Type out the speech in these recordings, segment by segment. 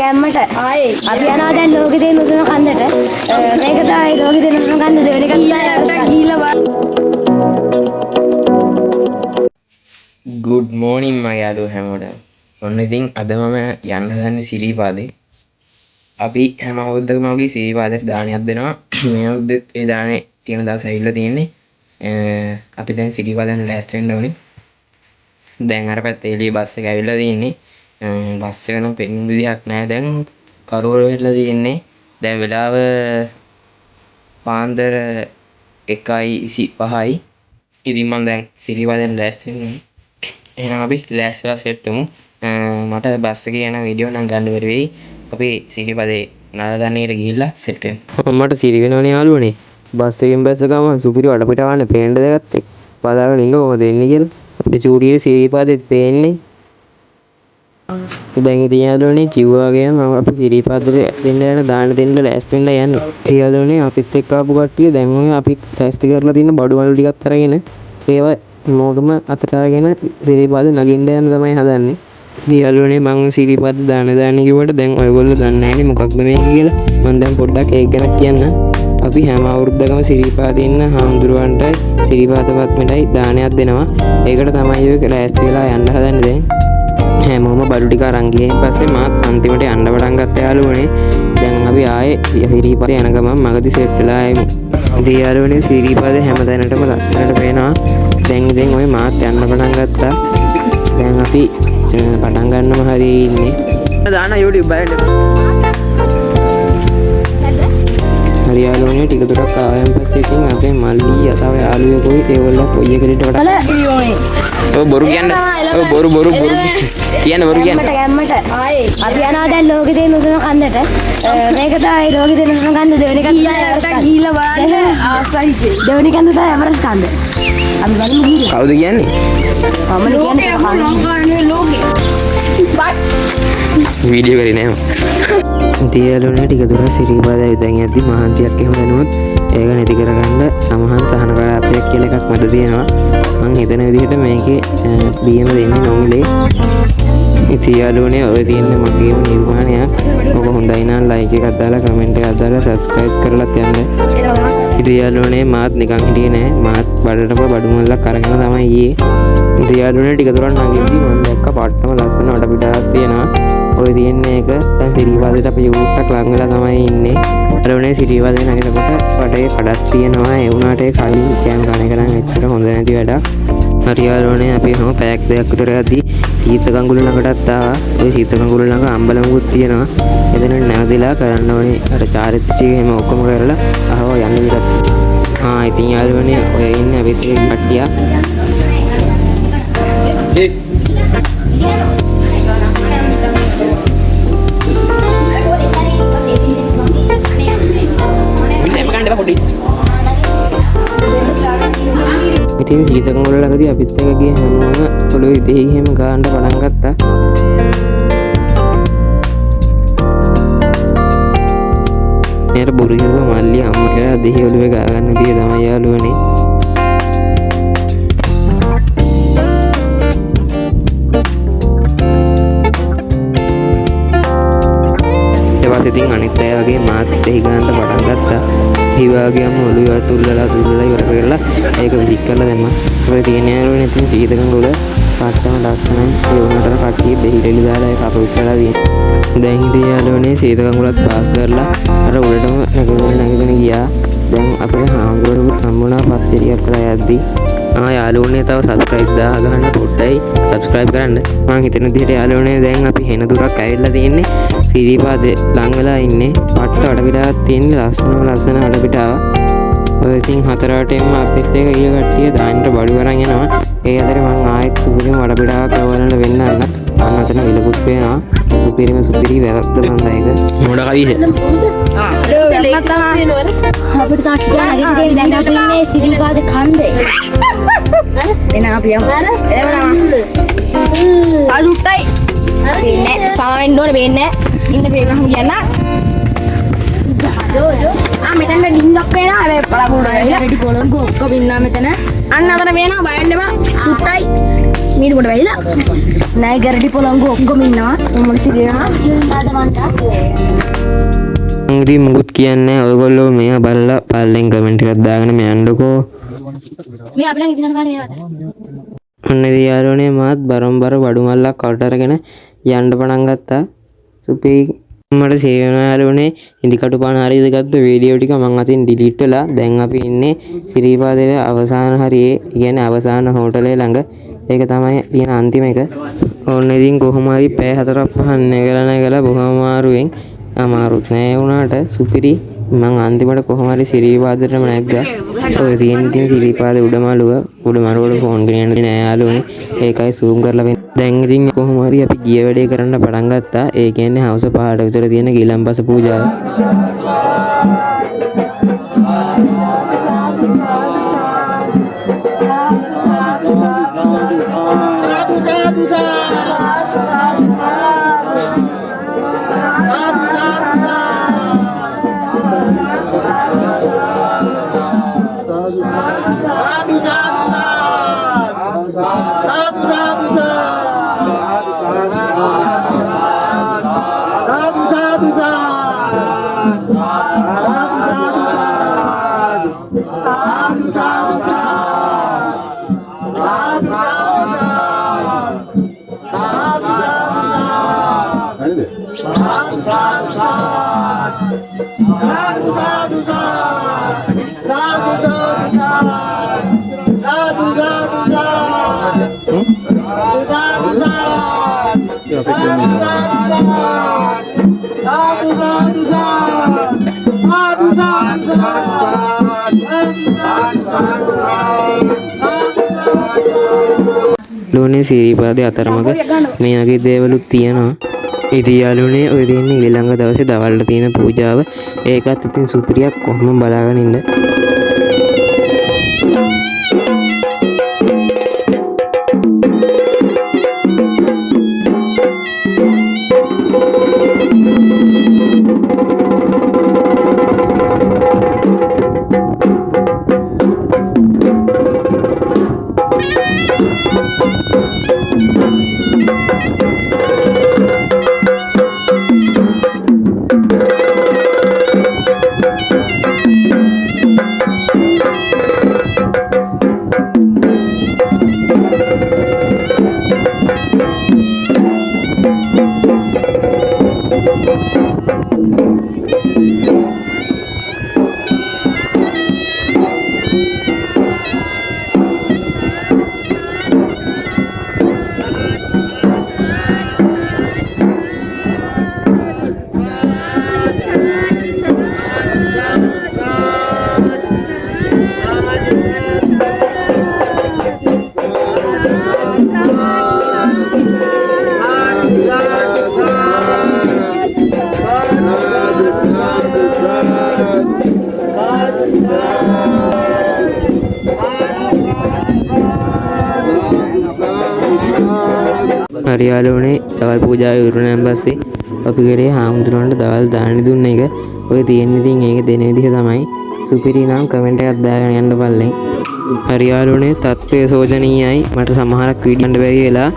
කැම්මට අපි යනවා දැන් ලෝකේ තියෙන උතුම් කන්දට මේක තමයි ලෝකේ තියෙන උතුම් කන්ද දෙවෙනි Good morning මයාලු හැමෝටම. ඔන්න ඉතින් අද මම යන්න හදන්නේ සිරිපාදේ. අපි හැම අවුරුද්දකම වගේ සිරිපාදේට දානයක් දෙනවා. මේ අවුරුද්දෙත් ඒ දානේ තියෙන දවස් ඇවිල්ලා තියෙන්නේ. අපි දැන් සිරිපාදෙන් ලෑස්ති වෙන්න ඕනේ. දැන් අර පැත්තේ එළිය බස් එක ඇවිල්ලා තියෙන්නේ. බස් එක නම් පෙන්න විදිහක් නැහැ දැන්. කරවල වෙලා තියෙන්නේ. දැන් වෙලාව පාන්දර 1:25යි. ඉතින් මම දැන් සිරිපාදෙන් ලෑස්ති වෙනවා. එහෙනම් අපි ලෑස්තිලා සෙට් වෙමු. මට බස් එකේ යන වීඩියෝ නම් ගන්න බැරි වෙයි. අපි සිරිපාදේ නලදන්නේට ගිහිල්ලා සෙට් වෙමු. මට සිරි වෙනවනේ යාළුවනේ. බස් එකෙන් බැස්ස ගමන් සුපිරි වටපිටාවන්න පේන්න දෙගත්තේ. බලාගෙන ඉන්න කොහොමද එන්නේ කියලා. අපේ චූටියේ සිරිපාදෙත් පේන්නේ. දැන් ඉතින් යාළුවනේ කිව්වා වගේම අපි සිරිපාදේ දෙන්න යන දාන දෙන්න ලෑස්ති වෙන්න යන්නේ. යාළුවනේ අපිත් එක්ක ආපු කට්ටිය දැන් ඔය අපි ලෑස්ති කරලා තියෙන බඩු වල ටිකක් අරගෙන ඒවා මොකම අතට අරගෙන සිරිපාදේ නගින්න යන තමයි හදන්නේ. ඉතින් යාළුවනේ මම සිරිපාදේ දාන කිව්වට දැන් ඔයගොල්ලෝ දන්නේ නැහැනේ මොකක්ද මේක කියලා. මම දැන් පොඩ්ඩක් ඒක ගැන කියන්න. අපි හැම අවුරුද්දකම සිරිපාදේ ඉන්න හාමුදුරුවන්ට සිරිපාද පත්මෙටයි දානයක් දෙනවා. ඒකට තමයි ඔය ලෑස්ති වෙලා යන්න හදන්නේ දැන්. හැමෝම බඩු ටික අරන් ගියන් පස්සේ මාත් අන්තිමට යන්න පටන් ගත්තා යාළුවනේ. දැන් අපි ආයේ සිරිපාදේ යන ගමන් මගදී සෙට් වෙලා ආයෙමු. ඉතින් යාළුවනේ සිරිපාදේ හැම තැනටම ලස්සනට පේනවා. දැන් ඉතින් ඔය මාත් යන්න පටන් ගත්තා. දැන් අපි පටන් ගන්නම හරි ඉන්නේ. දාන YouTube බලන්න. හරි යාළුවනේ ටික දුරක් ආවයන් පස්සේ ඉතින් අපේ මල්ලි යතාව යාළුවෙකුයි ඒගොල්ලෝ කොයි එකකට වඩා ඔය බොරු කියන්න. ඔය බොරු කියන්න බොරු කියන්න. කැම්මට අපි යනවා දැන් ලෝකේ තියෙන උතුම් කන්දට මේක තමයි ලෝකේ තියෙන උතුම් කන්ද දෙවෙනි කන්ද ගිහිල්ලා බලන්න ආසයි දෙවෙනි කන්ද තමයි එවරස්ට් කන්ද. අපි බලමු ගිහින්. කවුද කියන්නේ? මම කියන්නේ ලෝකේ. වීඩියෝ කරේ නෑ. තියලුනේ ටික දුර සිරිපාද ඇවිදන් යද්දි මහන්සියක් එහෙම දැනුනොත් ඒක නැති කරගන්න සමහන් සහන කලාපයක් කියලා එකක් මට තියෙනවා. මම හිතන විදිහට මේකේ බීම දෙන්නේ නොමිලේ. ඉතින් යාළුවනේ ඔය තියෙන්නේ මගේම නිර්මාණයක්. ඔක හොඳයි නම් ලයික් එකක් දාලා කමෙන්ට් එකක් දාලා සබ්ස්ක්‍රයිබ් කරලාත් යන්න. ඉතින් යාළුවනේ මාත් නිකන් හිටියේ නෑ. මාත් බඩටම බඩු මුල්ලක් අරගෙන තමයි ඊයේ. ඉතින් යාළුවනේ ටික දුරක් නැගිට්ටි මම දැක්ක පාටම ලස්සන වටපිටාවක් තියෙනවා. ඔය තියෙන්නේ ඒක දැන් සිරිපාදේට අපි යූට්ටක් ලඟ වෙලා තමයි ඉන්නේ. යාළුවනේ සිරිපාදේ නැගිටකොට වටේ කඩක් තියෙනවා. ඒ වුණාට ඒ කලින් කැම කණ එක නම් ඇත්තට හොඳ නැති වැඩක්. හරි යාළුවනේ අපි හැම පැයක් දෙකක් විතර යද්දි සීත කඟුල ළඟටත් ආවා. ওই සීත කඟුල ළඟ අම්බලමුකුත් තියෙනවා. එතන නැවතිලා කරන්න ඕනේ අර චාරිත්‍ර ටික එහෙම ඔක්කොම කරලා අහව යන්න විතරක්. ඉතින් යාළුවනේ ඔය ඉන්නේ අපි කට්ටිය. ඉතින් සීත කඟුල ළඟදී අපිත් එක්ක ගිය හැමෝම පොළොවේ ඉතේ ගිහින් ගාන්න පටන් ගත්තා. මේර බොරු කිව්ව මල්ලි අම්මට දෙහි ඔළුවේ ගා ගන්න විදිය තමයි යාළුවනේ. ඊට පස්සේ ඉතින් අනිත් අය වගේ මාත් දෙහි ගාන්න පටන් ගත්තා. හිවාගේම ඔළුව තුල්ලලා ඉවර කරලා ඒක විසික් කරලා දැම්මා. ඔය තියෙන යාළුවනේ ඉතින් සීත කඟුල පාටම ලස්සනයි. ඒ වුණාට කට්ටිය දෙහිලි දාලා ඒක අපවිත් කරලා තියෙනවා. දැන් ඉතින් යාළුවනේ සීත කඟුලත් පාස් කරලා අර උඩටම නැගගෙන ගියා. දැන් අපේ හාමුදුරුවෝ හම්බුණා පස්සේ ටිකක් කරලා යද්දි යාළුවනේ තව සබ්ස්ක්‍රයිබ් 1000 ගන්න පොඩ්ඩයි සබ්ස්ක්‍රයිබ් කරන්න. මම හිතන විදිහට යාළුවනේ දැන් අපි හෙන දුරක් ඇවිල්ලා තියෙන්නේ. සිරිපාදේ ලඟ වෙලා ඉන්නේ. පට්ට වටපිටාවක් තියෙන්නේ ලස්සන වටපිටාව. ඔය ඉතින් හතරට එම්ම අපිත් එක්ක ගිය කට්ටිය දාන්නට බඩු අරන් යනවා. ඒ අතරේ මම ආයෙත් සුපිරිම වටපිටාවක් අවලන්න වෙන්න අන්න. මම අතන විලකුත් පේනවා. සුපිරි වැවක්ද මන්ද ඒක. මොඩ කවිස. අපිට තාක් කියන්න දැන් අපි ඉන්නේ සිරිපාදේ කන්දේ. එන අපි යමු. අලුත්යි. වෙන්නේ සාවෙන්න ඕනේ වෙන්නේ. ඉන්න පේනහම කියන්න. මෙතන ඩිංගක් පේනවා. හැබැයි බලමුඩ වැඩි කොළඹ ඔක්කොම ඉන්නා මෙතන. අන්න අතන පේනවා බලන්න එපා. සුට්ටයි. మీరు కూడా వెళ్ళా నాయ గరటి పొలంగు ఒగ్గమిన్నా ముడిసిగినా ඉතින් මුකුත් කියන්නේ ඔයගොල්ලෝ මේව බලලා පල්ලෙන් කමෙන්ට් එකක් දාගෙන මේ යන්නකෝ. මේ අපලන් ඉතින් ගන්න මේවට ඔන්න ඉතින් යාළුවනේ මාත් බරම්බර බඩු මල්ලක් කට අරගෙන යන්න පටන් ගත්තා. සුපි මට සේව් වෙනවා යාළුවනේ. ඉදිකටු පාන හරියද ගත්ත වීඩියෝ ටික මං අතින් ඩිලීට් වෙලා දැන් අපි ඉන්නේ සිරිපාදේ අවසාන හරියේ කියන්නේ අවසාන හෝටලේ ළඟ. ඒක තමයි තියෙන අන්තිම එක. ඕන්න ඉතින් කොහොම හරි පැය 4-5 නැගලා බොහොම අමාරුවෙන් අමාරුත් නෑ වුණාට සුපිරි මං අන්තිමට කොහොම හරි සිරිපාදේටම නැග්ගා. ඔය තියෙන ඉතින් සිරිපාදේ උඩමළුව වල ෆෝන් ගෙනියන්න නෑ යාළුවනේ. ඒකයි zoom කරලා වෙන්නේ. දැන් ඉතින් කොහොම හරි අපි ගිය වැඩේ කරන්න පටන් ගත්තා. ඒ කියන්නේ හවස 5ට විතර තියෙන ගිලම්පස පූජාව. ලෝනේ සිරිපාදේ අතරමඟ මේ වගේ දේවලුත් තියෙනවා. ඉතින් යාළුවනේ ඔය තියෙන්නේ ඊළඟ දවසේ දවල්ට තියෙන පූජාව. ඒකත් ඉතින් සුපිරියක් කොහොම බලාගෙන ඉන්න. හරි යාළුවනේ දවල් පූජාව ඉවරනන් පස්සේ අපි කරේ හාමුදුරුවන්ට දවල් දානි දුන්න එක. ඔය තියෙන ඉතින් ඒක දෙන විදිහ තමයි. සුපිරි නම් කමෙන්ට් එකක් දාගෙන යන්න බලන්න. හරි යාළුවනේ තත්ත්වය සෝචනීයයි. මට සමහරක් වීඩියෝ ගන්න බැරි වෙලා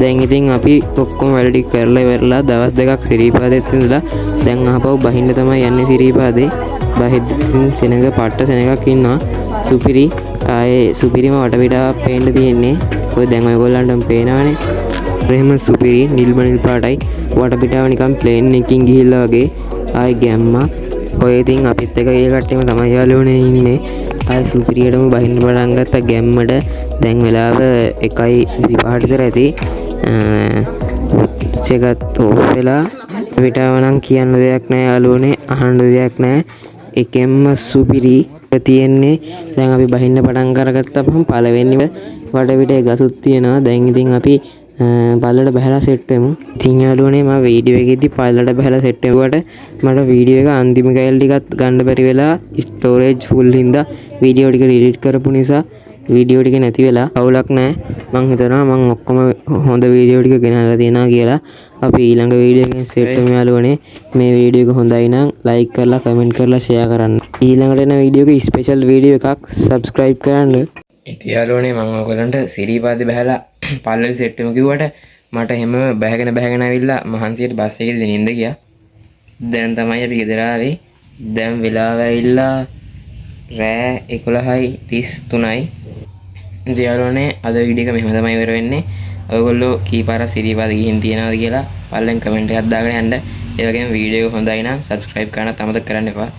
දැන් ඉතින් අපි ඔක්කොම වැඩ ටික කරලා ඉවරලා දවස් දෙකක් සිරිපාදෙත් ඉඳලා දැන් ආපහු බහින්න තමයි යන්නේ සිරිපාදේ. බහිද්දින් සෙනඟ පට්ට සෙනඟක් ඉන්නවා. සුපිරි ආයේ සුපිරිම වටපිටාවක් පේන්න තියෙන්නේ. ඔය දැන් ඔයගොල්ලන්ටම පේනවනේ. එහෙම සුපිරි නිල්ම නිල් පාටයි වටපිටාව නිකන් ප්ලේන් එකකින් ගිහිල්ලා වගේ ආයි ගැම්මා. ඔය ඉතින් අපිත් එක ඒ කට්ටියම තමයි යාළුවනේ ඉන්නේ. ආයි සුපිරියටම බහින්න පටන් ගත්තා ගැම්මට. දැන් වෙලාව 1:25 විතර ඇති. සෙකත් ඕෆ් වෙලා පිටාව නම් කියන්න දෙයක් නැහැ යාළුවනේ. අහන්න දෙයක් නැහැ. එකෙන්ම සුපිරි තියෙන්නේ. දැන් අපි බහින්න පටන් කරගත්තාම පළවෙනිව වටපිට ගසුත් තියෙනවා. දැන් ඉතින් අපි පල්ලට බහලා සෙට් වෙමු. ඉතින් යාළුවනේ මම වීඩියෝ එකේදී පල්ලට බහලා සෙට් වෙුවට මට වීඩියෝ එක අන්තිම කැලේ ටිකත් ගන්න බැරි වෙලා ස්ටෝරේජ් ෆුල් හින්දා වීඩියෝ ටික ඩිලීට් කරපු නිසා වීඩියෝ ටික නැති වෙලා අවුලක් නැහැ. මං හිතනවා මං ඔක්කොම හොඳ වීඩියෝ ටික ගෙනල්ලා තියනවා කියලා. අපි ඊළඟ වීඩියෝ එකෙන් සෙට් වෙමු යාළුවනේ. මේ වීඩියෝ එක හොඳයි නම් ලයික් කරලා කමෙන්ට් කරලා ෂෙයා කරන්න. ඊළඟට එන වීඩියෝ එක ස්පෙෂල් වීඩියෝ එකක් සබ්ස්ක්‍රයිබ් කරන්න. ඉතියාලෝනේ මං ඔයගලන්ට සිරිපාදේ බහැලා පල්ලෙ සෙට්ටම කිව්වට මට හැම බැහැගෙන ඇවිල්ලා මහන්සියට බස් එකේදී නිින්ද ගියා. දැන් තමයි අපි ගෙදර ආවේ. දැන් වෙලාව ඇවිල්ලා රෑ 11:33යි. ඉතියාලෝනේ අද වීඩියෝ එක මෙහෙම තමයි ඉවර වෙන්නේ. ඔයගොල්ලෝ කීපාරක් සිරිපාදේ ගිහින් තියනවද කියලා පල්ලෙන් කමෙන්ට් එකක් දාගෙන යන්න. ඒ වගේම වීඩියෝ එක හොඳයි නම් subscribe කරන්න අමතක කරන්න එපා.